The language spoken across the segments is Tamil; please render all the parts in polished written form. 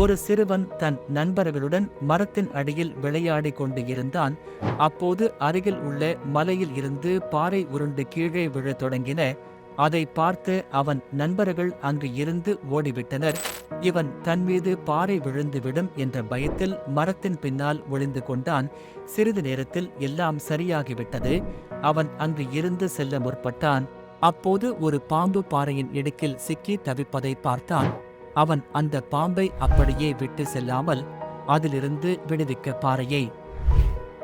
ஒரு சிறுவன் தன் நண்பர்களுடன் மரத்தின் அடியில் விளையாடிக் கொண்டு இருந்தான். அப்போது அருகில் உள்ள மலையில் இருந்து பாறை உருண்டு கீழே விழத் தொடங்கின. அதை பார்த்து அவன் நண்பர்கள் அங்கு இருந்து ஓடிவிட்டனர். இவன் தன்மீது பாறை விழுந்துவிடும் என்ற பயத்தில் மரத்தின் பின்னால் ஒளிந்து கொண்டான். சிறிது நேரத்தில் எல்லாம் சரியாகிவிட்டது. அவன் அங்கு இருந்து செல்ல முற்பட்டான். அப்போது ஒரு பாம்பு பாறையின் இடுக்கில் சிக்கி தவிப்பதை பார்த்தான். அவன் அந்த பாம்பை அப்படியே விட்டு செல்லாமல் அதிலிருந்து விடுவிக்க பாறையை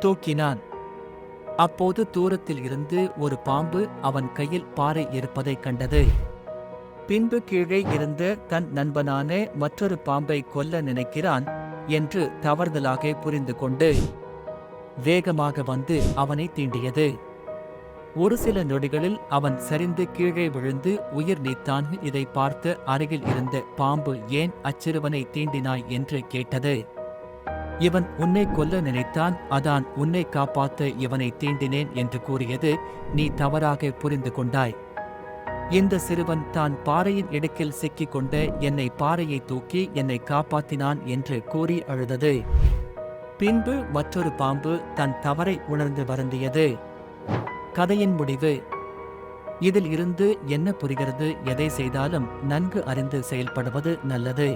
தூக்கினான். அப்போது தூரத்தில் இருந்து ஒரு பாம்பு அவன் கையில் பாறை இருப்பதைக் கண்டது. பின்பு கீழே இருந்த தன் நண்பனான மற்றொரு பாம்பை கொல்ல நினைக்கிறான் என்று தவறுதலாக புரிந்து கொண்டு வேகமாக வந்து அவனை தீண்டியது. ஒரு சில நொடிகளில் அவன் சரிந்து கீழே விழுந்து உயிர் நீத்தான். இதை பார்த்து அருகில் இருந்த பாம்பு, ஏன் அச்சிறுவனை தீண்டினாய் என்று கேட்டது. இவன் உன்னை கொல்ல நினைத்தான், அதான் உன்னை காப்பாற்ற இவனை தீண்டினேன் என்று கூறியது. நீ தவறாக புரிந்து கொண்டாய். இந்த சிறுவன் தான் பாறையின் இடுக்கில் சிக்கிக் கொண்ட என்னை பாறையை தூக்கி என்னை காப்பாற்றினான் என்று கூறி அழுதது. பின்பு மற்றொரு பாம்பு தன் தவறை உணர்ந்து வருந்தியது. கதையின் முடிவு. இதில் இருந்து என்ன புரிகிறது? எதை செய்தாலும் நன்கு அறிந்து செயல்படுவது நல்லது.